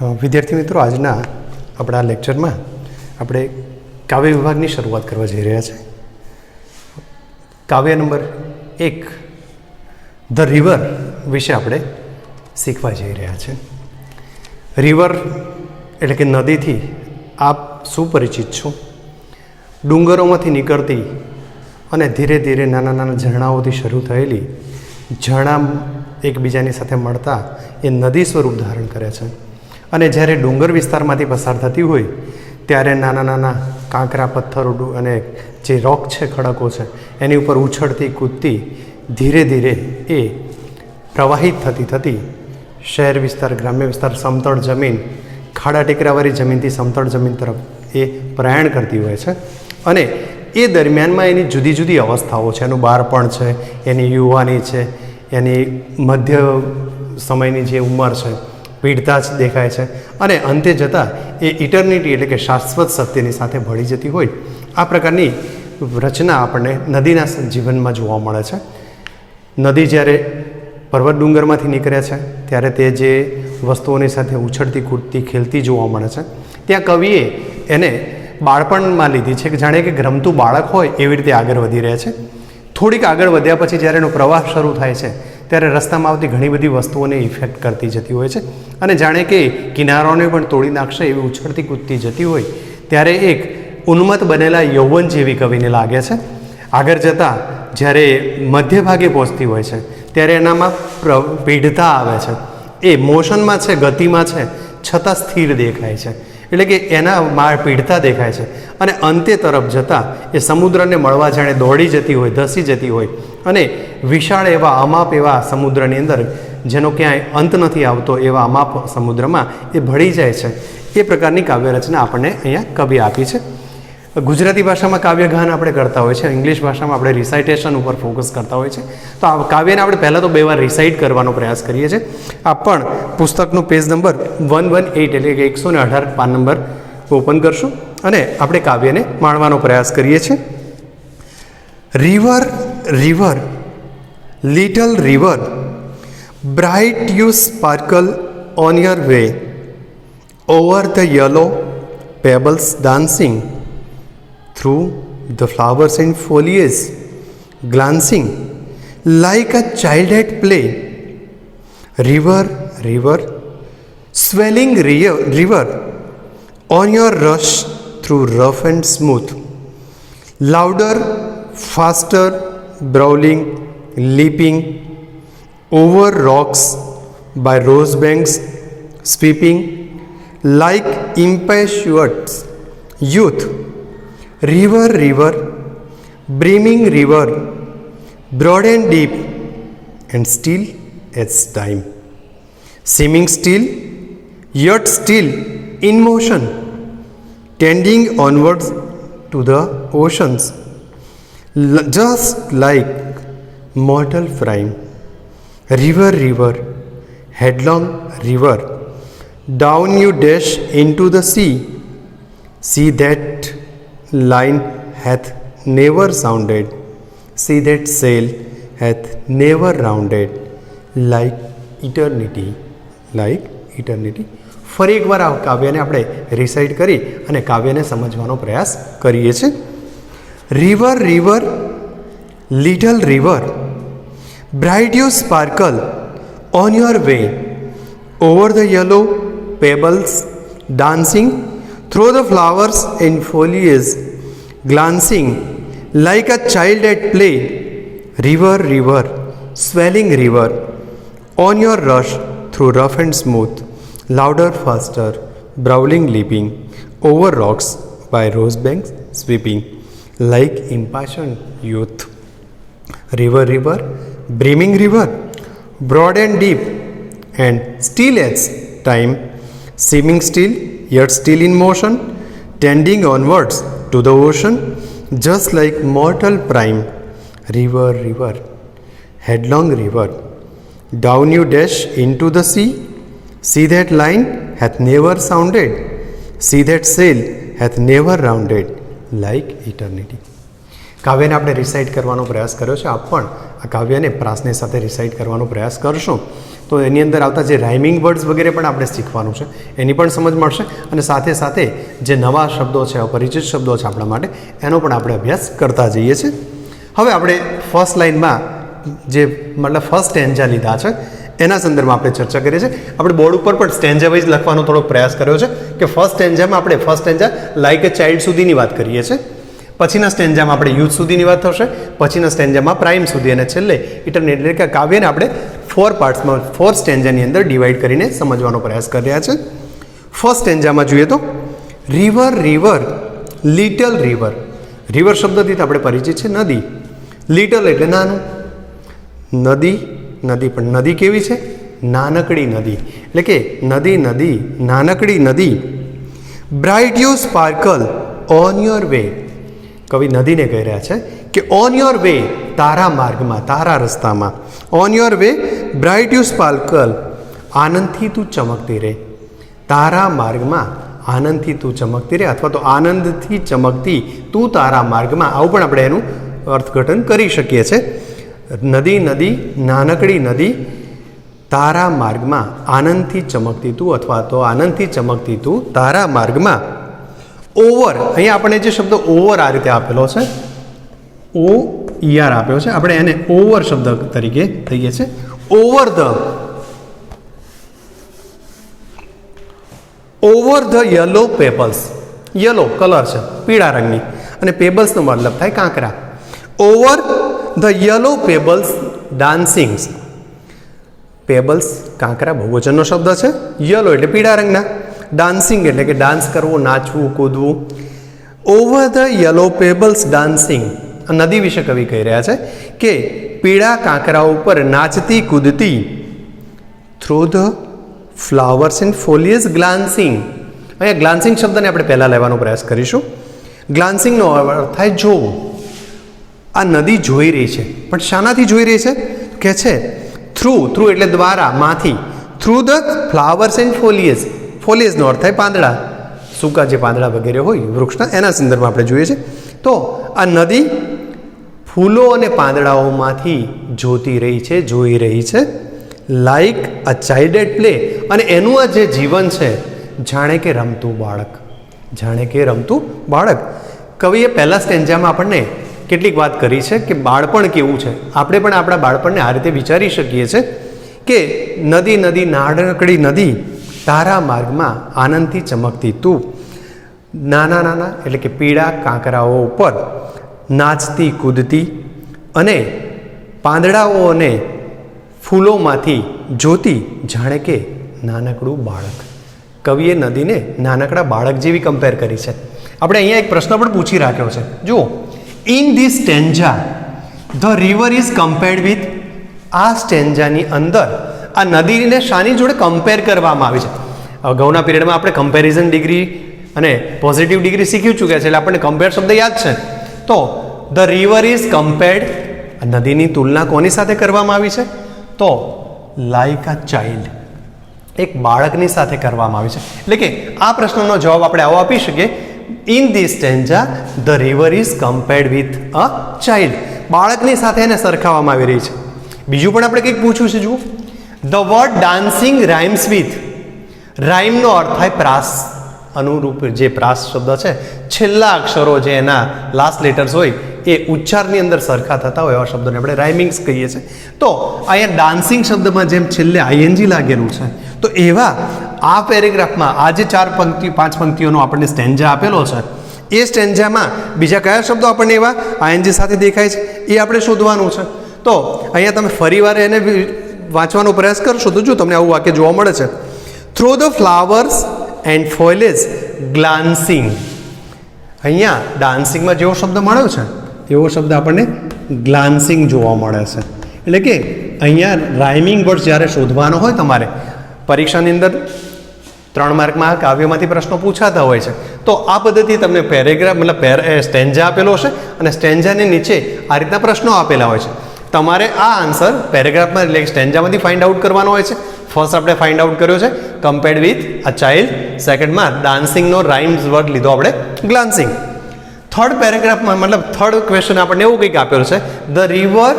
વિદ્યાર્થી મિત્રો, આજના આપણા લેક્ચરમાં આપણે કાવ્ય વિભાગની શરૂઆત કરવા જઈ રહ્યા છે. કાવ્ય નંબર 1 ધ રિવર વિશે આપણે શીખવા જઈ રહ્યા છે. રિવર એટલે કે નદીથી આપ સુપરિચિત છો. ડુંગરોમાંથી નીકળતી અને ધીરે ધીરે નાના નાના ઝરણાઓથી શરૂ થયેલી ઝરણા એકબીજાની સાથે મળતા એ નદી સ્વરૂપ ધારણ કરે છે. અને જ્યારે ડુંગર વિસ્તારમાંથી પસાર થતી હોય ત્યારે નાના નાના કાંકરા પથ્થરો અને જે રોક છે, ખડકો છે, એની ઉપર ઉછળતી કૂદતી ધીરે ધીરે એ પ્રવાહિત થતી થતી શહેર વિસ્તાર, ગ્રામ્ય વિસ્તાર, સમતળ જમીન, ખાડા ટેકરાવાળી જમીનથી સમતળ જમીન તરફ એ પ્રયાણ કરતી હોય છે. અને એ દરમિયાનમાં એની જુદી જુદી અવસ્થાઓ છે. એનું બાળપણ છે, એની યુવાની છે, એની મધ્ય સમયની જે ઉંમર છે, પીડતા જ દેખાય છે. અને અંતે જતાં એ ઇટર્નિટી એટલે કે શાશ્વત સત્યની સાથે ભળી જતી હોય આ પ્રકારની રચના આપણને નદીના જીવનમાં જોવા મળે છે. નદી જ્યારે પર્વત ડુંગરમાંથી નીકળે છે ત્યારે તે જે વસ્તુઓની સાથે ઉછળતી કૂદતી ખેલતી જોવા મળે છે, ત્યાં કવિએ એને બાળપણમાં લીધી છે કે જાણે કે રમતું બાળક હોય એવી રીતે આગળ વધી રહ્યા છે. થોડીક આગળ વધ્યા પછી જ્યારે એનો પ્રવાહ શરૂ થાય છે ત્યારે રસ્તામાં આવતી ઘણી બધી વસ્તુઓને ઇફેક્ટ કરતી જતી હોય છે અને જાણે કે કિનારાઓને પણ તોડી નાખશે એવી ઉછળતી કૂદતી જતી હોય ત્યારે એક ઉન્મત્ત બનેલા યૌવન જેવી કવિને લાગે છે. આગળ જતાં જ્યારે મધ્ય ભાગે પહોંચતી હોય છે ત્યારે એનામાં પીડતા આવે છે. એ મોશનમાં છે, ગતિમાં છે, છતાં સ્થિર દેખાય છે. એટલે કે એના પીડતા દેખાય છે. અને અંતે તરફ જતાં એ સમુદ્રને મળવા જાણે દોડી જતી હોય, ધસી જતી હોય અને વિશાળ એવા અમાપ એવા સમુદ્રની અંદર, જેનો ક્યાંય અંત નથી આવતો એવા અમાપ સમુદ્રમાં એ ભળી જાય છે. એ પ્રકારની કાવ્ય રચના આપણને અહીંયા કવિ આપી છે. ગુજરાતી ભાષામાં કાવ્યગાન આપણે કરતા હોય છે, ઇંગ્લિશ ભાષામાં આપણે રિસાઇટેશન ઉપર ફોકસ કરતા હોય છે. તો આ કાવ્યને આપણે પહેલાં તો 2 વાર રિસાઇટ કરવાનો પ્રયાસ કરીએ છીએ. આ પણ પુસ્તકનું પેજ નંબર 118 એટલે કે 118 પાન નંબર ઓપન કરશું અને આપણે કાવ્યને માણવાનો પ્રયાસ કરીએ છીએ. River river little river, bright you sparkle on your way, over the yellow pebbles dancing, through the flowers and foliage glancing, like a child at play. River, river, swelling river, on your rush through rough and smooth, louder, faster, brawling, leaping, over rocks by rose banks sweeping, like impetuous youth. River, river, brimming river, broad and deep, and still as time, seeming still, yet still in motion, tending onwards to the oceans, just like mortal frame. River, river, headlong river, down you dash into the sea. See that line hath never sounded, see that sail hath never rounded, like eternity, like eternity. ફરી એકવાર આ કાવ્યને આપણે recite કરી અને કાવ્યને સમજવાનો પ્રયાસ કરીએ છીએ. River river little river, bright you sparkle on your way, over the yellow pebbles dancing, through the flowers and foliage glancing, like a child at play. River, river, swelling river, on your rush through rough and smooth, louder, faster, brawling, leaping, over rocks by rose banks sweeping, like impassioned youth. River, river, brimming river, broad and deep, and still as time, seeming still, yet still in motion, tending onwards to the ocean, just like mortal prime. River, river, headlong river, down you dash into the sea. See that line hath never sounded, see that sail hath never rounded, like eternity. કાવ્યને આપણે recite કરવાનો પ્રયાસ કર્યો છે. આપ પણ આ કાવ્યને પ્રાસની સાથે recite કરવાનો પ્રયાસ કરશું તો એની અંદર આવતા જે રાઇમિંગ વર્ડ્સ વગેરે પણ આપણે શીખવાનું છે, એની પણ સમજ મળશે અને સાથે સાથે જે નવા શબ્દો છે, અપરિચિત શબ્દો છે આપણા માટે, એનો પણ આપણે અભ્યાસ કરતા જઈએ છીએ. હવે આપણે ફર્સ્ટ લાઇનમાં જે મતલબ ફર્સ્ટ સ્ટેન્જા લીધા છે એના સંદર્ભમાં આપણે ચર્ચા કરીએ છીએ. આપણે બોર્ડ ઉપર પણ સ્ટેન્જા વાઇઝ લખવાનો થોડો પ્રયાસ કર્યો છે કે ફર્સ્ટ સ્ટેન્જામાં આપણે ફર્સ્ટ સ્ટેન્જા લાઇક એ ચાઇલ્ડ સુધીની વાત કરીએ છીએ, પછીના સ્ટેન્જામાં આપણે યુથ સુધીની વાત થશે, પછીના સ્ટેન્જામાં પ્રાઇમ સુધી અને છેલ્લે ઇટરનેટ એટલે કે કાવ્યને આપણે 4 પાર્ટ્સમાં 4 સ્ટેન્જાની અંદર ડિવાઈડ કરીને સમજવાનો પ્રયાસ કરી રહ્યા છે. ફર્સ્ટ સ્ટેન્જામાં જોઈએ તો river river little river. River શબ્દથી આપણે પરિચિત છે, નદી. લિટલ એટલે નાનું. નદી નદી પણ નદી કેવી છે? નાનકડી નદી. એટલે કે નદી નદી નાનકડી નદી. Bright you sparkle on your way. કવિ નદીને કહી રહ્યા છે કે ઓન યોર વે, તારા માર્ગમાં, તારા રસ્તામાં. On your way bright you sparkle, આનંદથી તું ચમકતી રહે. તારા માર્ગમાં આનંદથી તું ચમકતી રહે, અથવા તો આનંદથી ચમકતી તું તારા માર્ગમાં, આવું પણ આપણે એનું અર્થઘટન કરી શકીએ છીએ. નદી નદી નાનકડી નદી, તારા માર્ગમાં આનંદથી ચમકતી તું, અથવા તો આનંદથી ચમકતી તું તારા માર્ગમાં. ઓવર, અહીંયા આપણે જે શબ્દ ઓવર આ રીતે આપેલો છે, ઓ ઈઆર આપ્યો છે, આપણે એને ઓવર શબ્દ તરીકે થઈએ છીએ. Over the yellow pebbles. Yellow colour છે, પીળા રંગની, અને પેબલ્સનો મતલબ થાય કાંકરા. Over the yellow pebbles dancings. Pebbles કાંકરા બહુવચનનો શબ્દ છે, યલો એટલે પીળા રંગના, ડાન્સિંગ એટલે કે ડાન્સ કરવું, નાચવું, કૂદવું. Over the yellow pebbles dancing. નદી વિશે કવિ કહી રહ્યા છે કે પીળા કાંકરાઓ ઉપર નાચતી કૂદતી. Through the flowers and foliage glancing. અહીંયા ગ્લાન્સિંગ શબ્દને આપણે પહેલાં લેવાનો પ્રયાસ કરીશું. ગ્લાન્સિંગનો અર્થ થાય જોવું. આ નદી જોઈ રહી છે, પણ શાનાથી જોઈ રહી છે કે છે થ્રુ એટલે દ્વારા, માંથી. Through the flowers and foliage. ફોલિયસનો અર્થ થાય પાંદડા, સૂકા જે પાંદડા વગેરે હોય વૃક્ષના, એના સંદર્ભમાં આપણે જોઈએ છે. તો આ નદી ફૂલો અને પાંદડાઓમાંથી જોતી રહી છે, જોઈ રહી છે. Like a child at play. અને એનું આ જે જીવન છે જાણે કે રમતું બાળક, જાણે કે રમતું બાળક. કવિએ પહેલા સ્ટેન્જામાં આપણને કેટલીક વાત કરી છે કે બાળપણ કેવું છે. આપણે પણ આપણા બાળપણને આ રીતે વિચારી શકીએ છીએ કે નદી નદી નાનકડી નદી, તારા માર્ગમાં આનંદથી ચમકતી તું. નાના નાના એટલે કે પીળા કાંકરાઓ ઉપર નાચતી કૂદતી અને પાંદડાઓ અને ફૂલોમાંથી જોતી જાણે કે નાનકડું બાળક. કવિએ નદીને નાનકડા બાળક જેવી કમ્પેર કરી છે. આપણે અહીંયા એક પ્રશ્ન પણ પૂછી રાખ્યો છે. જુઓ, in this stanza the river is compared with. આ સ્ટેન્જાની અંદર આ નદીને શાની જોડે કમ્પેર કરવામાં આવી છે? અગાઉના પીરિયડમાં આપણે કમ્પેરિઝન ડિગ્રી અને પોઝિટિવ ડિગ્રી શીખી ચૂક્યા છે, એટલે આપણને કમ્પેર શબ્દ યાદ છે. તો ધ રિવર ઇઝ કમ્પેર્ડ, નદીની તુલના કોની સાથે કરવામાં આવી છે? તો લાઈક અ ચાઇલ્ડ, એક બાળકની સાથે કરવામાં આવી છે. એટલે કે આ પ્રશ્નનો જવાબ આપણે આવો આપી શકીએ, in this stanza the river is compared with a child. બાળકની સાથે એને સરખાવવામાં આવી રહી છે. બીજું પણ આપણે કંઈક પૂછ્યું છે. જુઓ, the word dancing rhymes with. રાઇમનો અર્થ થાય પ્રાસ, અનુરૂપ જે પ્રાસ શબ્દ છે, છેલ્લા અક્ષરો જે એના લાસ્ટ લેટર્સ હોય એ ઉચ્ચારની અંદર સરખા થતા હોય એવા શબ્દોને આપણે રાઇમિંગ્સ કહીએ છીએ. તો અહીંયા ડાન્સિંગ શબ્દમાં જેમ છેલ્લે આઈએનજી લાગેલું છે, તો એવા આ પેરેગ્રાફમાં આ જે 4-5 પંક્તિઓનો આપણને સ્ટેન્જા આપેલો છે, એ સ્ટેન્જામાં બીજા કયા શબ્દો આપણને એવા આઈએનજી સાથે દેખાય છે એ આપણે શોધવાનું છે. તો અહીંયા તમે ફરીવાર એને વાંચવાનો પ્રયાસ કરશો તો જો તમને આવું વાક્ય જોવા મળે છે, થ્રુ ધ ફ્લાવર્સ એન્ડ ફોઇલેજ ગ્લાન્સિંગ. અહીંયા ડાન્સિંગમાં જેવો શબ્દ મળ્યો છે એવો શબ્દ આપણને ગ્લાન્સિંગ જોવા મળે છે. એટલે કે અહીંયા રાઇમિંગ વર્ડ્સ જ્યારે શોધવાનો હોય તમારે પરીક્ષાની અંદર 3 માર્કમાં આ કાવ્યમાંથી પ્રશ્નો પૂછાતા હોય છે, તો આ પદ્ધતિ તમને પેરેગ્રાફ મતલબ સ્ટેન્જા આપેલો હશે અને સ્ટેન્જાની નીચે આ રીતના પ્રશ્નો આપેલા હોય છે. તમારે આ આન્સર પેરેગ્રાફમાં એટલે સ્ટેન્જામાંથી ફાઇન્ડ આઉટ કરવાનો હોય છે. ફર્સ્ટ આપણે ફાઇન્ડ આઉટ કર્યો છે કમ્પેર્ડ વિથ અ ચાઇલ્ડ, સેકન્ડમાં ડાન્સિંગનો રાઇમ્સ વર્ડ લીધો આપણે ગ્લાન્સિંગ. થર્ડ પેરેગ્રાફમાં મતલબ થર્ડ ક્વેશ્ચન આપણને એવું કંઈક આપેલું છે, the river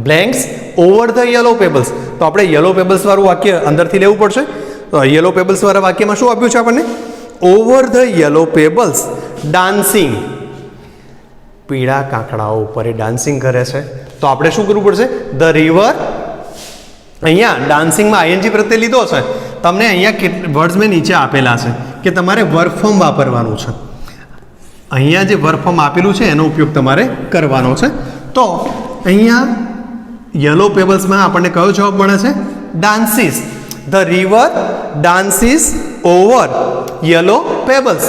blanks over the yellow pebbles. તો આપણે યલો પેબલ્સ વાળું વાક્ય અંદરથી લેવું પડશે. તો યલો પેબલ્સ વાળા વાક્યમાં શું આપ્યું છે આપણને? Over the yellow pebbles dancing. પીળા કાંકડાઓ ઉપર એ ડાન્સિંગ કરે છે. તો આપણે શું કરવું પડશે? The river. અહીંયા ડાન્સિંગમાં આઈએનજી પ્રત્યે લીધો છે. તમને અહીંયા વર્ડ્સ મેં નીચે આપેલા છે કે તમારે વર્ક ફોર્મ વાપરવાનું છે. અહીંયા જે વર્ક ફોર્મ આપેલું છે એનો ઉપયોગ તમારે કરવાનો છે. તો અહીંયા યલો પેબલ્સમાં આપણને કયો જવાબ મળે છે? Dances. The river dances over yellow pebbles.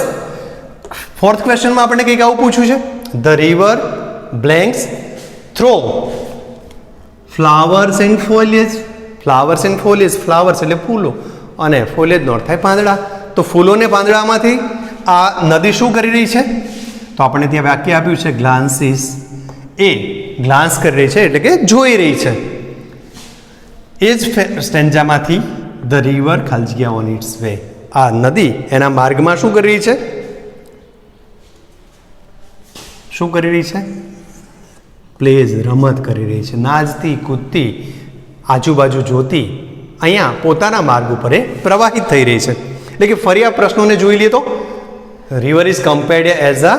Fourth ક્વેશ્ચનમાં આપણને કંઈક આવું પૂછ્યું છે. The river blanks through flowers and foliage. Flowers and foliage, flowers એટલે ફૂલો અને ફોલિયેજનો અર્થ થાય પાંદડા. તો ફૂલો ને પાંદડામાંથી આ નદી શું કરી રહી છે? તો આપણને ત્યાં વાક્ય આપ્યું છે ગ્લાન્સીસ. એ ગ્લાન્સ કરી રહી છે એટલે કે જોઈ રહી છે. એ જ સ્ટેન્જામાંથી ધ રિવર ખાલી જગ્યા ઓન ઇટ્સ વે. આ નદી એના માર્ગમાં શું કરી રહી છે? શું કરી રહી છે? પ્લેઝ, રમત કરી રહી છે. નાચતી કૂદતી આજુબાજુ જોતી અહીંયા પોતાના માર્ગ ઉપર એ પ્રવાહિત થઈ રહી છે. એટલે કે ફરી આ પ્રશ્નોને જોઈ લઈએ તો river is compared as a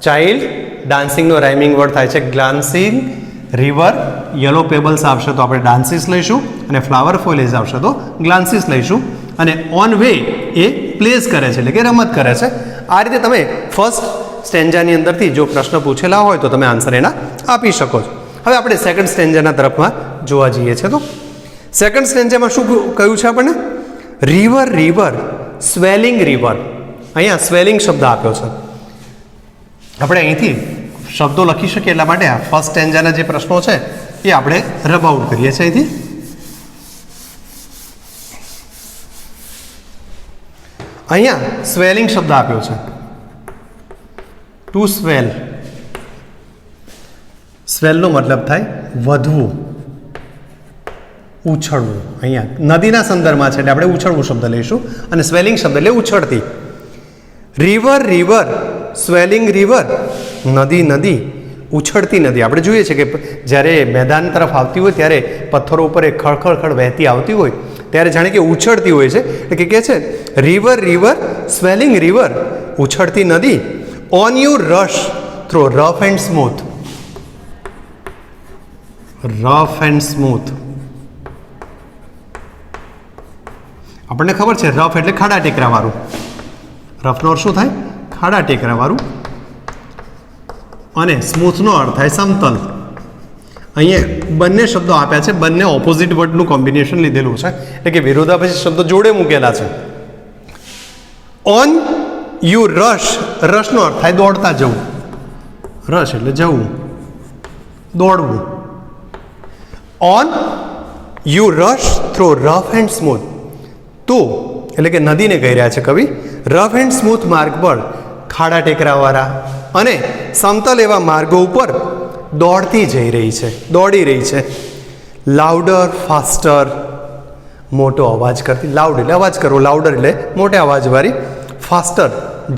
child. ડાન્સિંગનો રાઇમિંગ વર્ડ થાય છે ગ્લાન્સિંગ. રિવર યલો પેબલ્સ આવશે તો આપણે ડાન્સીસ લઈશું અને ફ્લાવર ફોલેજ આવશે તો ગ્લાન્સીસ લઈશું. અને ઓન વે એ પ્લેસ કરે છે એટલે કે રમત કરે છે. આ રીતે તમે ફર્સ્ટ સ્ટેન્જાની અંદરથી જો પ્રશ્ન પૂછેલા હોય તો તમે આન્સર એના આપી શકો છો. હવે આપણે સેકન્ડ સ્ટેન્જાના તરફમાં જોવા જઈએ છીએ. તો સેકન્ડ સ્ટેન્જામાં શું કહ્યું છે આપણને? River river swelling river. અહીંયા સ્વેલિંગ શબ્દ આપ્યો છે. આપણે અહીંથી શબ્દો લખી શકીએ એટલા માટે આ ફર્સ્ટ સ્ટેન્જાના જે પ્રશ્નો છે એ આપણે રબ આઉટ કરીએ છીએ અહીંથી. અહીંયા સ્વેલિંગ શબ્દ આપ્યો છે. ટુ સ્વેલ. સ્વેલનો મતલબ થાય વધવું, ઉછળવું. અહીંયા નદીના સંદર્ભમાં છે એટલે આપણે ઉછળવું શબ્દ લઈશું અને સ્વેલિંગ શબ્દ એટલે ઉછળતી. River river swelling river. નદી નદી ઉછળતી નદી. આપણે જોઈએ છીએ કે જ્યારે મેદાન તરફ આવતી હોય ત્યારે પથ્થરો ઉપર એ ખળખળ વહેતી આવતી હોય ત્યારે જાણે કે ઉછળતી હોય છે. એટલે કે છે રિવર રિવર સ્વેલિંગ રિવર ઉછળતી નદી. On you rush through rough and smooth. Rough and smooth. આપણને ખબર છે રફ એટલે ખાડા ટેકરા વાળું. રફનો અર્થ શું થાય? ખાડા ટેકરા વાળું. અને સ્મૂથનો અર્થ થાય સમતલ. અહીંયા બંને શબ્દો આપ્યા છે. બંને ઓપોઝિટ વર્ડનું કોમ્બિનેશન લીધેલું છે એટલે કે વિરોધાભાસી શબ્દો જોડે મૂકેલા છે. On you rush. રશનો અર્થ થાય દોડતા જવું. રશ એટલે જવું, દોડવું. On you rush through rough and smooth. તો એટલે કે નદીને કહી રહ્યા છે કવિ. રફ એન્ડ સ્મૂથ માર્ગ પર ખાડા ટેકરાવાળા અને સમતલ એવા માર્ગો ઉપર દોડતી જઈ રહી છે, દોડી રહી છે. Louder faster. મોટો અવાજ કરતી. લાઉડ એટલે અવાજ કરવો, લાઉડર એટલે મોટા અવાજવાળી. ફાસ્ટર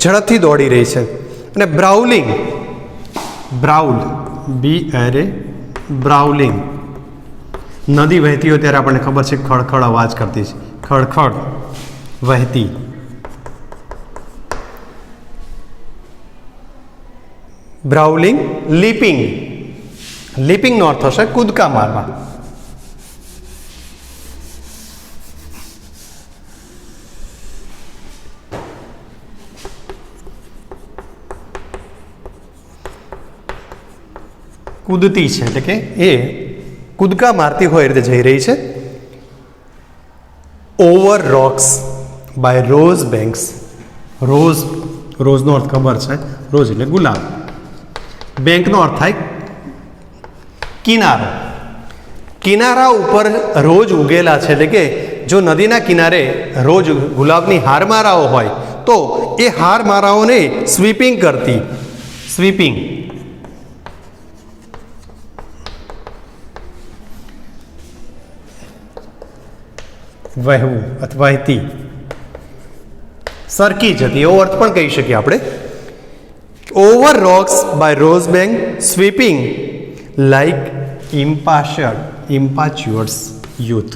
ઝડપથી દોડી રહી છે. અને બ્રાઉલિંગ. બ્રાઉલ BRA બ્રાઉલિંગ. નદી વહેતી હોય ત્યારે આપણને ખબર છે ખળખળ અવાજ કરતી છે, ખળખળ વહેતી. બ્રાઉલિંગ. લીપિંગ. લીપિંગનો અર્થ થશે કૂદકા મારવા. કૂદતી છે એટલે કે એ કૂદકા મારતી હોય રીતે જઈ રહી છે. Over rocks by rose banks. Rose, રોઝનો અર્થ ખબર છે, રોઝ એટલે ગુલાબ. બેંકનો અર્થ થાય કિનારો. કિનારા ઉપર રોજ ઉગેલા છે એટલે કે જો નદીના કિનારે રોજ ગુલાબની હારમારાઓ હોય તો એ હારમારાઓને સ્વીપિંગ કરતી. સ્વીપિંગ. વહેવું અથવા વહેતી. સરકી જતી એવો અર્થ પણ કહી શકીએ આપણે. Over rocks by rose bank sweeping like impetuous youth.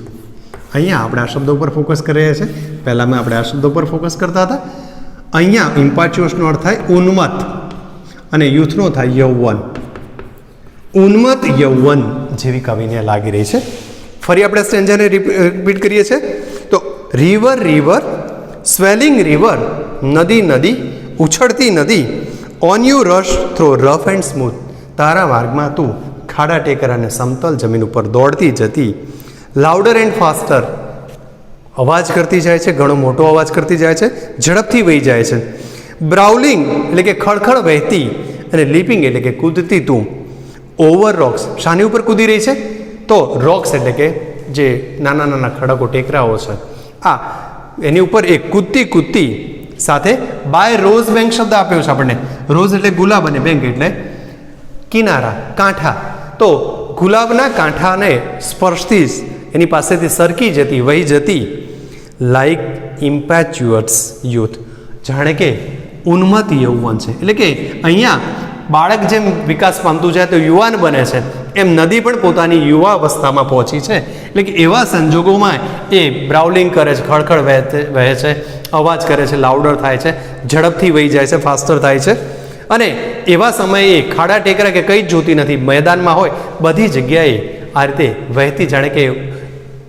અહીંયા આપણે આ શબ્દો પર ફોકસ કરી રહ્યા છીએ. પહેલાંમાં આપણે આ શબ્દો પર ફોકસ કરતા હતા. અહીંયા ઇમ્પાચ્યુઅસનો અર્થ થાય ઉન્મત્ત અને યુથનો થાય યૌવન. ઉન્મત્ત યૌવન જેવી કવિને લાગી રહી છે. ફરી આપણે સ્ટેન્જાને રિપીટ કરીએ છીએ. તો રિવર રિવર સ્વેલિંગ રિવર, નદી નદી ઉછળતી નદી, on you rush through rough and smooth, તારા માર્ગમાં તું ખાડા ટેકર અને સમતલ જમીન ઉપર દોડતી જતી. લાઉડર એન્ડ ફાસ્ટર, અવાજ કરતી જાય છે, ઘણો મોટો અવાજ કરતી જાય છે, ઝડપથી વહી જાય છે. બ્રાઉલિંગ એટલે કે ખળખળ વહેતી, અને લીપિંગ એટલે કે કૂદતી તું. ઓવર રોક્સ, શાની ઉપર કૂદી રહી છે? તો રોક્સ એટલે કે જે નાના નાના ખડકો ટેકરાઓ છે આ, એની ઉપર એક કૂદતી કૂદતી સાથે બાય રોઝ બેંક શબ્દ આપ્યો છે આપણને. રોઝ એટલે ગુલાબ અને બેંક એટલે કિનારા, કાંઠા. તો ગુલાબના કાંઠાને સ્પર્શતી એની પાસેથી સરકી જતી, વહી જતી. લાઈક ઇમ્પેચ્યુઅસ યુથ, જાણે કે ઉન્મત્ત યૌવન છે. એટલે કે અહીંયા બાળક જેમ વિકાસ પામતું જાય તો યુવાન બને છે, એમ નદી પણ પોતાની યુવા અવસ્થામાં પહોંચી છે. એટલે કે એવા સંજોગોમાં એ બ્રાઉલિંગ કરે છે, ખળખળ વહે છે, અવાજ કરે છે, લાઉડર થાય છે, ઝડપથી વહી જાય છે, ફાસ્ટર થાય છે. અને એવા સમયે ખાડા ટેકરા કે કંઈ જ જોતી નથી, મેદાનમાં હોય બધી જગ્યાએ આ રીતે વહેતી, જાણે કે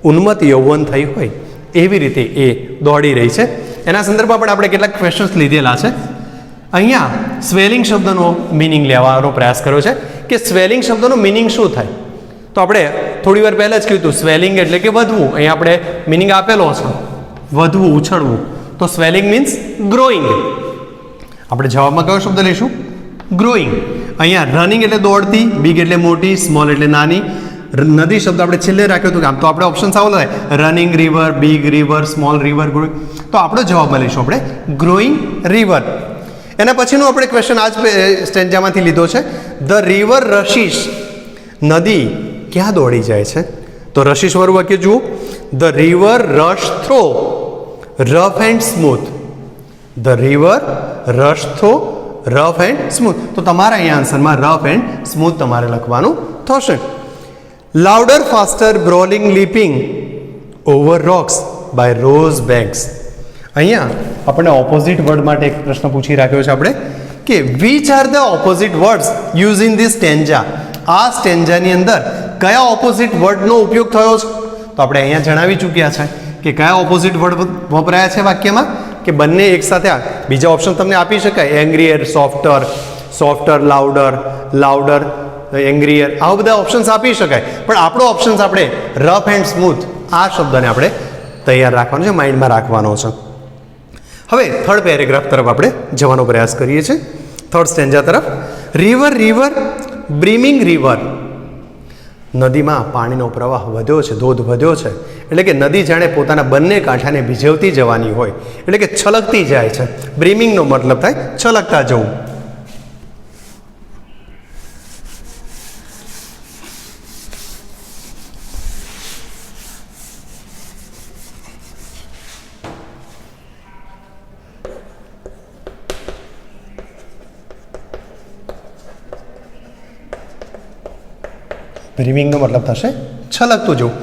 ઉન્મત્ત યૌવન થઈ હોય એવી રીતે એ દોડી રહી છે. એના સંદર્ભમાં પણ આપણે કેટલાક ક્વેશ્ચન્સ લીધેલા છે. અહીંયા સ્વેલિંગ શબ્દનો મિનિંગ લેવાનો પ્રયાસ કર્યો છે કે સ્વેલિંગ શબ્દનો મિનિંગ શું થાય. તો આપણે થોડી વાર પહેલાં જ કીધું, સ્વેલિંગ એટલે કે વધવું. અહીંયા આપણે મિનિંગ આપેલો છે, વધવું, ઉછળવું. તો સ્વેલિંગ મીન્સ ગ્રોઈંગ. આપણે જવાબમાં કયો શબ્દ લઈશું? ગ્રોઈંગ. અહીંયા રનિંગ એટલે દોડતી, બિગ એટલે મોટી, સ્મોલ એટલે નાની. નદી શબ્દ આપણે છેલ્લે રાખ્યો હતો, આમ તો આપણે ઓપ્શન આવો થાય running river, big river, small river, growing. તો આપણો જવાબમાં લઈશું આપણે ગ્રોઈંગ રિવર. એના પછીનો આપણે ક્વેશ્ચન આ જ સ્ટેન્જામાંથી લીધો છે. ધ રિવર રશિસ, નદી ક્યાં દોડી જાય છે? તો રશિસ વાળું વાક્ય જુઓ. The river rush through rough and smooth. The river rush through rough and smooth. તો તમારા અહીંયા આન્સરમાં રફ એન્ડ સ્મૂથ તમારે લખવાનું થશે. Louder faster brawling leaping over rocks by rose banks. અહીંયા આપણને ઓપોઝિટ વર્ડ માટે એક પ્રશ્ન પૂછી રાખ્યો છે આપણે કે which are the opposite words use in this stanza. આ સ્ટેન્જાની અંદર કયા ઓપોઝિટ વર્ડનો ઉપયોગ થયો છે? તો આપણે અહીંયા જણાવી ચૂક્યા છે કે કયા ઓપોઝિટ વર્ડ વપરાયા છે વાક્યમાં, કે બંને એકસાથે. બીજા ઓપ્શન તમને આપી શકાય, એંગ્રીયર, સોફ્ટર, સોફ્ટર, લાઉડર, લાઉડર, એંગ્રીયર, આવા બધા ઓપ્શન્સ આપી શકાય. પણ આપણો ઓપ્શન્સ આપણે રફ એન્ડ સ્મૂથ આ શબ્દને આપણે તૈયાર રાખવાનો છે, માઇન્ડમાં રાખવાનો છે. હવે થર્ડ પેરેગ્રાફ તરફ આપણે જવાનો પ્રયાસ કરીએ છીએ, થર્ડ સ્ટેન્જા તરફ. રિવર રિવર બ્રીમિંગ રિવર, નદીમાં પાણીનો પ્રવાહ વધ્યો છે, ધોધ વધ્યો છે. એટલે કે નદી જાણે પોતાના બંને કાંઠાને ભીજવતી જવાની હોય, એટલે કે છલકતી જાય છે. બ્રીમિંગનો મતલબ થાય છલકતા જવું. બ્રીમિંગનો મતલબ થશે છલકતું જવું.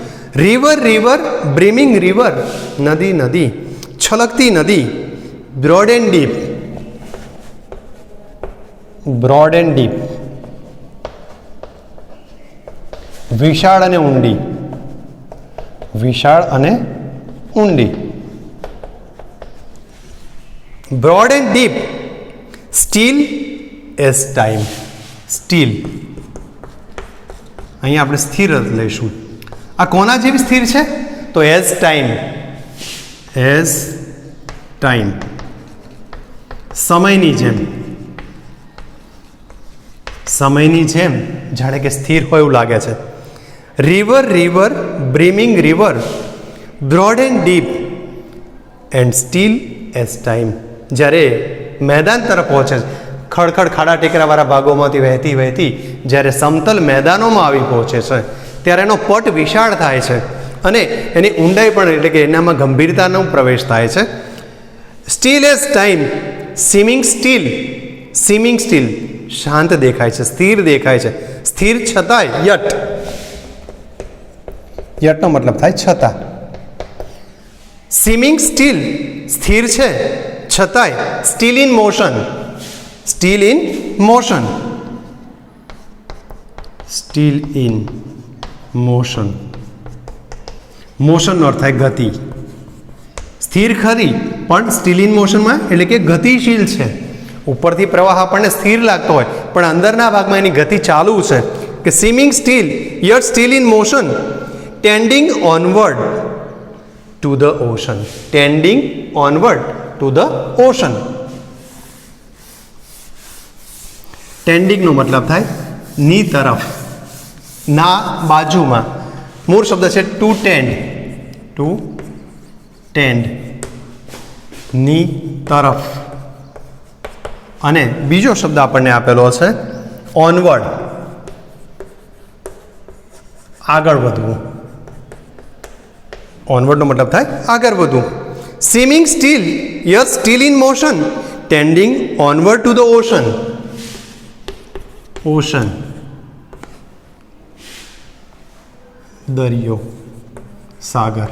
રિવર રિવર બ્રીમિંગ રિવર, નદી નદી છલકતી નદી. Broad and deep, broad and deep વિશાળ અને ઊંડી, વિશાળ અને ઊંડી. Broad and deep steel as time. Steel અહીંયા આપણે સ્થિર લઈશું. આ કોના જેવી સ્થિર છે? તો એઝ ટાઈમ, એઝ ટાઈમ, સમયની જેમ, સમયની જેમ જાણે કે સ્થિર હોય એવું લાગે છે. River river brimming river, broad and deep and still as time. જ્યારે મેદાન તરફ પહોંચે છે, ખડખડ ખાડા ટેકરાવાળા ભાગોમાંથી વહેતી વહેતી જ્યારે સમતલ મેદાનોમાં આવી પહોંચે છે ત્યારે એનો પટ વિશાળ થાય છે અને એની ઊંડાઈ પણ, એટલે કે એનામાં ગંભીરતાનો પ્રવેશ થાય છે. Still as time, seeming still, seeming still શાંત દેખાય છે, સ્થિર દેખાય છે, સ્થિર છતાંય યટ યટનો મતલબ થાય છતાં. સીમિંગ સ્ટીલ સ્થિર છે છતાંય still in motion. Still in motion. Still in motion. મોશનનો અર્થ થાય ગતિ. સ્થિર ખરી પણ સ્ટીલ ઇન મોશનમાં એટલે કે ગતિશીલ છે. ઉપરથી પ્રવાહ આપણને સ્થિર લાગતો હોય પણ અંદરના ભાગમાં એની ગતિ ચાલુ છે. કે seeming still yet still in motion tending onward to the ocean. Tending onward to the ocean. ટેન્ડિંગનો મતલબ થાય ની તરફ, ના બાજુમાં. મૂળ શબ્દ છે ટુ ટેન્ડ. ટુ ટેન્ડ ની તરફ. અને બીજો શબ્દ આપણને આપેલો છે ઓનવર્ડ, આગળ વધવું. ઓનવર્ડનો મતલબ થાય આગળ વધવું. Seeming still yes still in motion tending onward to the ocean. Ocean, દરિયો, સાગર.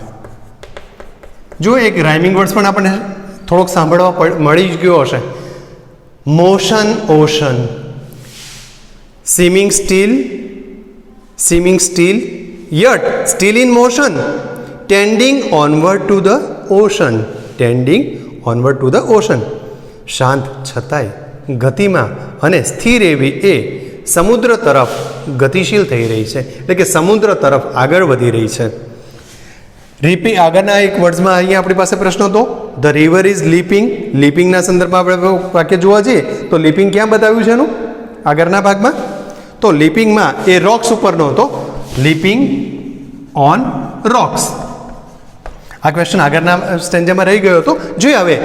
જો એક રાઇમિંગ વર્ડ્સ પણ આપણને થોડોક સાંભળવા મળી જ ગયો હશે. Motion, ocean. Seeming still yet still in motion tending onward to the ocean. Tending onward to the ocean. શાંત છતાંય ગતિમાં અને સ્થિર એવી એ સમુદ્ર તરફ ગતિશીલ થઈ રહી છે. એટલે કે સમુદ્ર તરફ આગળ વધી રહી છે. આગળના એક વર્ડ્સમાં અહીંયા આપણી પાસે પ્રશ્ન હતો ધ રિવર ઇઝ લીપિંગ. લીપિંગના સંદર્ભમાં આપણે વાક્ય જોવા જઈએ તો લીપિંગ ક્યાં બતાવ્યું છે એનું આગળના ભાગમાં? તો લીપિંગમાં એ રોક્સ ઉપરનો હતો. Leaping on rocks. આ ક્વેશ્ચન આગળના સ્ટેન્જામાં રહી ગયો હતો. જોઈએ હવે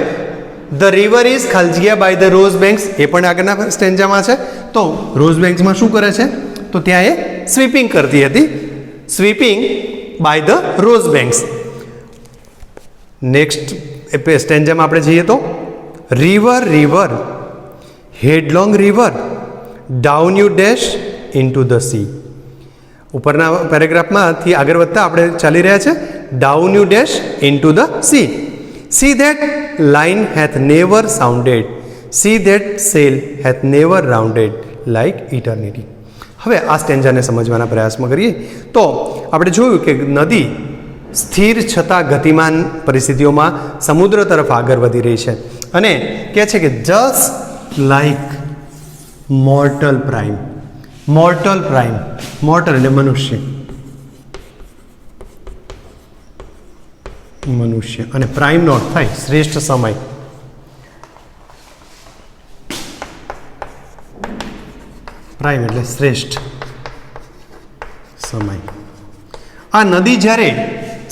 ધ રિવર ઇઝ ખલજિયા બાય ધ રોઝ બેન્ક્સ. એ પણ આગળના સ્ટેન્જામાં છે. તો રોઝ બેન્ક્સમાં શું કરે છે? તો ત્યાં એ સ્વીપિંગ કરતી હતી. Sweeping by the rose banks. Next સ્ટેન્જામાં આપણે જઈએ તો river headlong river down you dash into the sea. ઉપરના પેરેગ્રાફમાંથી આગળ વધતા આપણે ચાલી રહ્યા છે. Down you dash into the sea. Sea that line hath never sounded. Sea that sail hath never rounded like eternity. હવે આ સ્ટેન્જાને સમજવાના પ્રયાસમાં કરીએ તો આપણે જોયું કે નદી સ્થિર છતાં ગતિમાન પરિસ્થિતિઓમાં સમુદ્ર તરફ આગળ વધી રહી છે. અને કહે છે કે just like mortal prime. Mortal prime, mortal એટલે મનુષ્ય અને પ્રાઇમનો અર્થ થાય શ્રેષ્ઠ સમય. પ્રાઇમ એટલે શ્રેષ્ઠ સમય. આ નદી જ્યારે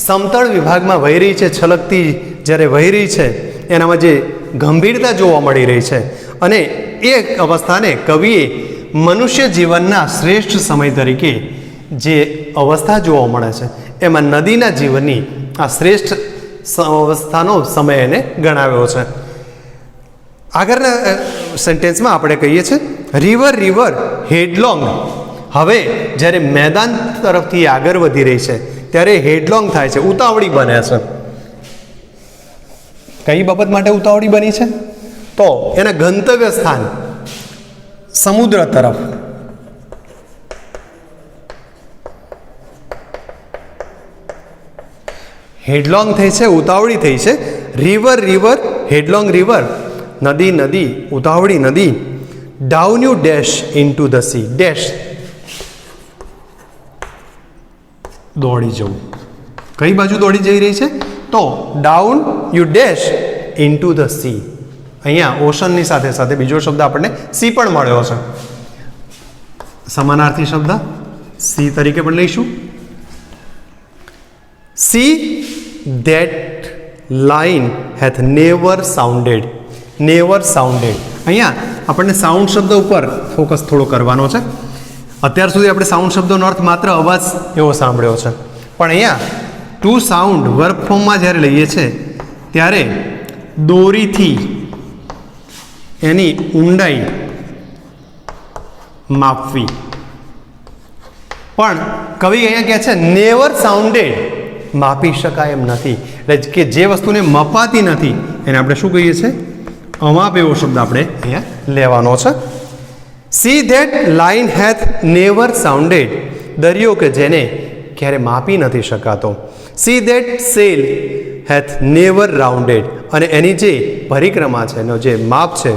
સમતળ વિભાગમાં વહી રહી છે, છલકતી જ્યારે વહી રહી છે, એનામાં જે ગંભીરતા જોવા મળી રહી છે અને એ અવસ્થાને કવિએ મનુષ્ય જીવનના શ્રેષ્ઠ સમય તરીકે જે અવસ્થા જોવા મળે છે એમાં નદીના જીવનની આ શ્રેષ્ઠ અવસ્થાનો સમય એને ગણાવ્યો છે. આગળના સેન્ટેન્સમાં આપણે કહીએ છીએ રિવર હેડલોંગ. હવે જ્યારે મેદાન તરફથી આગળ વધી રહી છે ત્યારે હેડલોંગ થાય છે, ઉતાવળી બને છે. કઈ બાબત માટે ઉતાવળી બની છે? તો એના ગંતવ્ય સ્થાન સમુદ્ર તરફ. હેડલોંગ થઈ છે, ઉતાવળી થઈ છે. River headlong river. નદી ઉતાવળી નદી. Down you dash into the sea. Dash દોડી જવું. કઈ બાજુ દોડી જઈ રહી છે? તો down you dash into the sea. અહીંયા ઓશનની સાથે સાથે બીજો શબ્દ આપણને સી પણ મળ્યો છે. સમાનાર્થી શબ્દ સી તરીકે પણ લઈશું. Sea that line hath never sounded. Never sounded. અહીંયા આપણને સાઉન્ડ શબ્દ ઉપર ફોકસ થોડો કરવાનો છે. અત્યાર સુધી આપણે સાઉન્ડ શબ્દોનો અર્થ માત્ર અવાજ એવો સાંભળ્યો છે, પણ અહીંયા ટુ સાઉન્ડ વર્બ ફોર્મમાં જ્યારે લઈએ છીએ ત્યારે દોરીથી એની ઊંડાઈ માપવી. પણ કવિ અહીંયા કહે છે નેવર સાઉન્ડેડ, માપી શકાય એમ નથી, એટલે કે જે વસ્તુને મપાતી નથી એને આપણે શું કહીએ છીએ? અમાપ એવો શબ્દ આપણે અહીંયા લેવાનો છે. Sea that line hath never sounded, દરિયો કે જેને ક્યારે માપી નથી શકાતો. Sea that sail hath never rounded, અને એની જે પરિક્રમા છે એનો જે માપ છે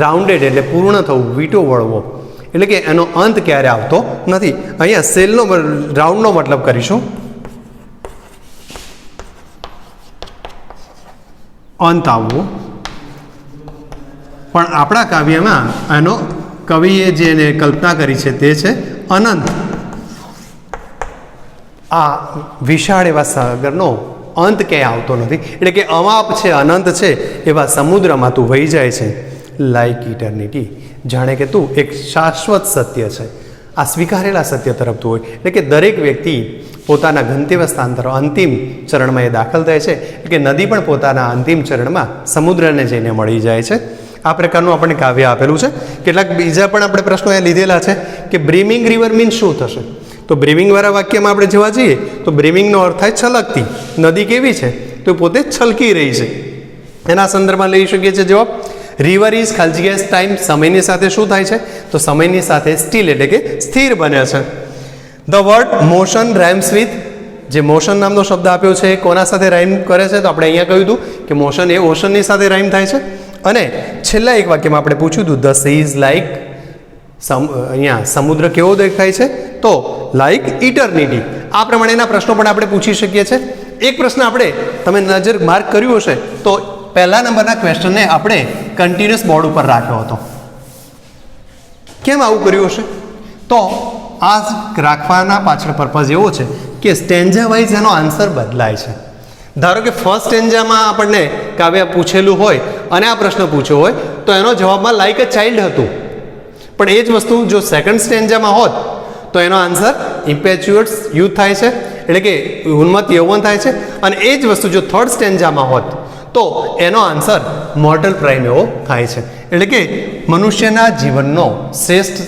રાઉન્ડેડ એટલે પૂર્ણ થવું, વીંટો વળવો, એટલે કે એનો અંત ક્યારે આવતો નથી. અહીંયા સેલનો રાઉન્ડનો મતલબ કરીશું અંત આવવું, પણ આપણા કાવ્યમાં એનો કવિએ જેને કલ્પના કરી છે તે છે અનંત. આ વિશાળ એવા સાગરનો અંત ક્યાંય આવતો નથી, એટલે કે અમાપ છે, અનંત છે એવા સમુદ્રમાં તું વહી જાય છે. લાઈક ઇટર્નિટી, જાણે કે તું એક શાશ્વત સત્ય છે. આ સ્વીકારેલા સત્ય તરફ તું હોય, એટલે કે દરેક વ્યક્તિ પોતાના ગંતવ્ય સ્થાન તરફ અંતિમ ચરણમાં એ દાખલ થાય છે, એટલે કે નદી પણ પોતાના અંતિમ ચરણમાં સમુદ્રને જઈને મળી જાય છે. આ પ્રકારનું આપણને કાવ્ય આપેલું છે. કેટલાક બીજા પણ આપણે પ્રશ્નો અહીંયા લીધેલા છે કે બ્રીમિંગ રિવર મીન્સ શું થશે? તો બ્રીમિંગવાળા વાક્યમાં આપણે જોવા જઈએ તો બ્રીમિંગનો અર્થ થાય છલકતી. નદી કેવી છે? તો પોતે છલકી રહી છે. એના સંદર્ભમાં લઈ શકીએ છીએ જવાબ. રિવર ઇઝ ખાલી જગ્યાએ ટાઈમ, સમયની સાથે શું થાય છે? તો સમયની સાથે સ્ટીલ એટલે કે સ્થિર બને છે. The word motion rhymes with, જે મોશન નામનો શબ્દ આપ્યો છે એ કોના સાથે રાઇમ કરે છે? તો આપણે અહીંયા કહ્યું હતું કે મોશન એ ઓશનની સાથે રાઇમ થાય છે. અને છેલ્લા એક વાક્યમાં આપણે પૂછ્યું હતું ધ સી ઇઝ લાઇક, અહીંયા સમુદ્ર કેવો દેખાય છે? તો લાઇક ઇટર્નિટી. આ પ્રમાણેના પ્રશ્નો પણ આપણે પૂછી શકીએ છીએ. એક પ્રશ્ન આપણે તમે નજર માર્ક કર્યું હશે તો પહેલા નંબરના ક્વેશ્ચનને આપણે કન્ટિન્યુઅસ બોર્ડ ઉપર રાખ્યો હતો. કેમ આવું કર્યું હશે? તો આ રાખવાના પાછળ પર્પઝ એવો છે કે સ્ટેન્જા વાઇઝ એનો આન્સર બદલાય છે. ધારો કે ફર્સ્ટ સ્ટેન્જામાં આપણને કાવ્ય પૂછેલું હોય અને આ પ્રશ્ન પૂછ્યો હોય તો એનો જવાબમાં લાઇક અ ચાઇલ્ડ હતું, પણ એ જ વસ્તુ જો સેકન્ડ સ્ટેન્જામાં હોત તો એનો આન્સર ઇમ્પેચ્યુઅસ યુથ થાય છે, એટલે કે ઉન્મત્ત યૌવન થાય છે. અને એ જ વસ્તુ જો થર્ડ સ્ટેન્જામાં હોત તો એનો આન્સર મોર્ટલ પ્રાઇમ એવો થાય છે. એટલે કે મનુષ્યના જીવનનો શ્રેષ્ઠ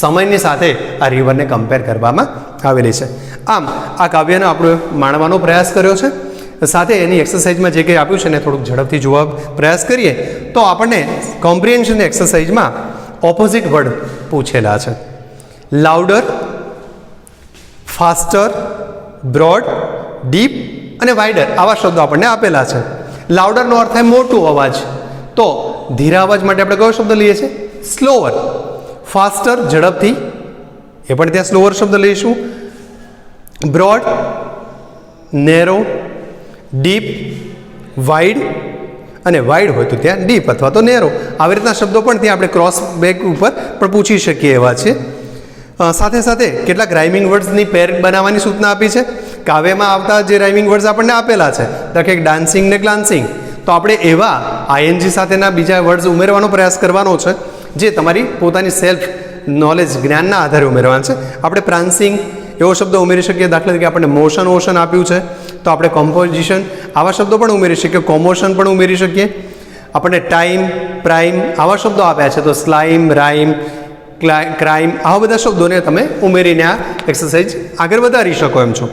સમયની સાથે આ રિવરને કમ્પેર કરવામાં આવેલી છે. આમ આ કાવ્યનો આપણે માણવાનો પ્રયાસ કર્યો છે. સાથે એની એક્સરસાઇઝમાં જે કંઈ આપ્યું છે ને થોડુંક ઝડપથી જોવા પ્રયાસ કરીએ તો આપણને કોમ્પ્રિહેન્શન એક્સરસાઇઝમાં ઓપોઝિટ વર્ડ પૂછેલા છે. લાઉડર, ફાસ્ટર, બ્રોડ, ડીપ અને વાઇડર આવા શબ્દો આપણને આપેલા છે. લાઉડરનો અર્થ થાય મોટું અવાજ, તો ધીરા અવાજ માટે આપણે કયો શબ્દ લઈએ છીએ? સ્લોવર. ફાસ્ટર ઝડપથી, એ પણ ત્યાં સ્લોવર શબ્દ લઈશું. બ્રોડ, નેરો, ડીપ, વાઇડ, અને વાઇડ હોય તો ત્યાં ડીપ અથવા તો નેરો. આવી રીતના શબ્દો પણ ત્યાં આપણે ક્રોસ બેક ઉપર પણ પૂછી શકીએ એવા છે. સાથે સાથે કેટલાક રાઇમિંગ વર્ડ્સની પેર બનાવવાની સૂચના આપી છે. કાવ્યમાં આવતા જે રાઇમિંગ વર્ડ્સ આપણને આપેલા છે, દાખલા કે ડાન્સિંગ ને ગ્લાન્સિંગ, તો આપણે એવા આઈએનજી સાથેના બીજા વર્ડ્સ ઉમેરવાનો પ્રયાસ કરવાનો છે જે તમારી પોતાની સેલ્ફ નોલેજ જ્ઞાનના આધારે ઉમેરવાના છે. આપણે પ્રાન્સિંગ એવો શબ્દ ઉમેરી શકીએ. દાખલા તરીકે આપણને મોશન ઓશન આપ્યું છે તો આપણે કોમ્પોઝિશન આવા શબ્દો પણ ઉમેરી શકીએ. કોમોશન પણ ઉમેરી શકીએ. આપણને ટાઈમ, પ્રાઇમ આવા શબ્દો આપ્યા છે તો સ્લાઇમ, રાઇમ, ક્રાઇમ આવા બધા શબ્દોને તમે ઉમેરીને આ એક્સરસાઇઝ આગળ વધારી શકો એમ છો.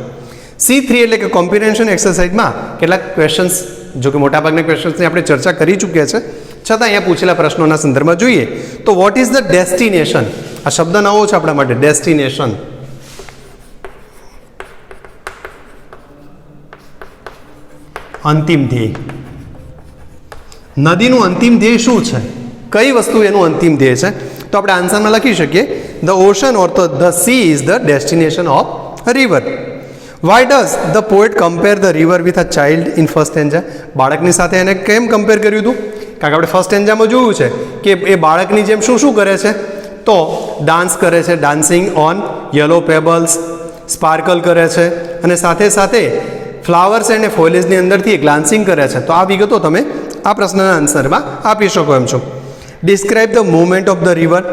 C3 એટલે કે કોમ્પ્રિહેન્શન એક્સરસાઇઝમાં કેટલાક ક્વેશ્ચન્સ, જો કે મોટાભાગના ક્વેશ્ચન્સની આપણે ચર્ચા કરી ચૂક્યા છે, છતાં અહીંયા પૂછેલા પ્રશ્નોના સંદર્ભમાં જોઈએ તો વોટ ઇઝ ધ ડેસ્ટિનેશન? આ શબ્દ નવો છે આપણા માટે. ડેસ્ટિનેશન અંતિમ ધ્યેય. નદીનું અંતિમ ધ્યેય શું છે? કઈ વસ્તુ એનું અંતિમ ધ્યેય છે? તો આપણે આન્સરમાં લખી શકીએ ધ ઓશન ઓર તો the she is the destination of a river. Y does the poet compare the river with a child in first stanza? બાળકની સાથે એને કેમ કમ્પેર કર્યું હતું? કારણ કે આપણે ફર્સ્ટ સ્ટેન્જામાં જોયું છે કે એ બાળકની જેમ શું શું કરે છે? તો ડાન્સ કરે છે, dancing on yellow pebbles, sparkle કરે છે, અને સાથે સાથે ફ્લાવર્સ અને ફોઇલેજની અંદરથી ગ્લાન્સિંગ કરે છે. તો આ વિગતો તમે આ પ્રશ્નના આન્સરમાં આપી શકો એમ છો. Describe the movement of the river.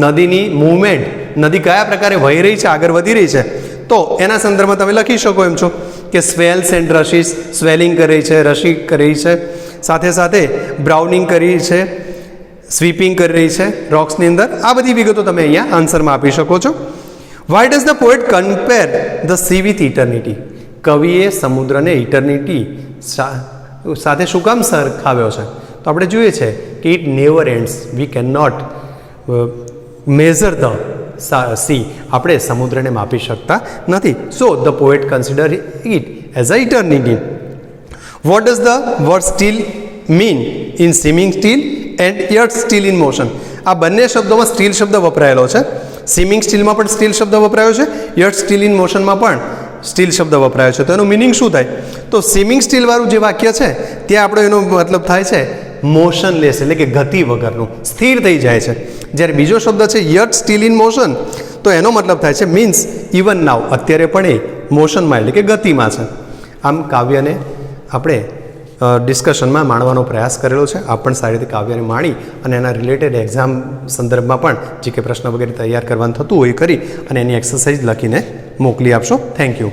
નદીની મૂવમેન્ટ, નદી કયા પ્રકારે વહી રહી છે, આગળ વધી રહી છે, તો એના સંદર્ભમાં તમે લખી શકો એમ છો કે સ્વેલ્સ એન્ડ રશીસ, સ્વેલિંગ કરી છે, રશી કરી છે, સાથે સાથે બ્રાઉનિંગ કરી છે, સ્વીપિંગ કરી રહી છે રોક્સની અંદર. આ બધી વિગતો તમે અહીંયા આન્સરમાં આપી શકો છો. Why does the poet compare the sea with eternity? કવિએ સમુદ્રને ઇટર્નિટી સાથે શું કામ સરખાવ્યો છે? તો આપણે જોઈએ છે કે it never ends, we can not measure the sea, આપણે સમુદ્રને માપી શકતા નથી. So the poet consider it as a eternity. What does the word still mean in swimming still and yet still in motion? આ બંને શબ્દોમાં steel શબ્દ વપરાયેલો છે. સ્વિમિંગ સ્ટીલમાં પણ સ્ટીલ શબ્દ વપરાયો છે, યટ સ્ટીલ ઇન મોશનમાં પણ સ્ટીલ શબ્દ વપરાયો છે. તો એનું મિનિંગ શું થાય? તો સ્વિમિંગ સ્ટીલવાળું જે વાક્ય છે ત્યાં આપણો એનો મતલબ થાય છે મોશનલેસ, એટલે કે ગતિ વગરનું, સ્થિર થઈ જાય છે. જ્યારે બીજો શબ્દ છે યટ સ્ટીલ ઇન મોશન, તો એનો મતલબ થાય છે મીન્સ ઇવન નાવ, અત્યારે પણ એ મોશનમાં એટલે કે ગતિમાં છે. આમ કાવ્યને આપણે ડિસ્કશનમાં માણવાનો પ્રયાસ કરેલો છે. આપ પણ સારી રીતે કાવ્યને માણી અને એના રિલેટેડ એક્ઝામ સંદર્ભમાં પણ જે કે પ્રશ્ન વગેરે તૈયાર કરવાનું થતું હોય એ કરી અને એની એક્સરસાઇઝ લખીને મોકલી આપશો. Thank you.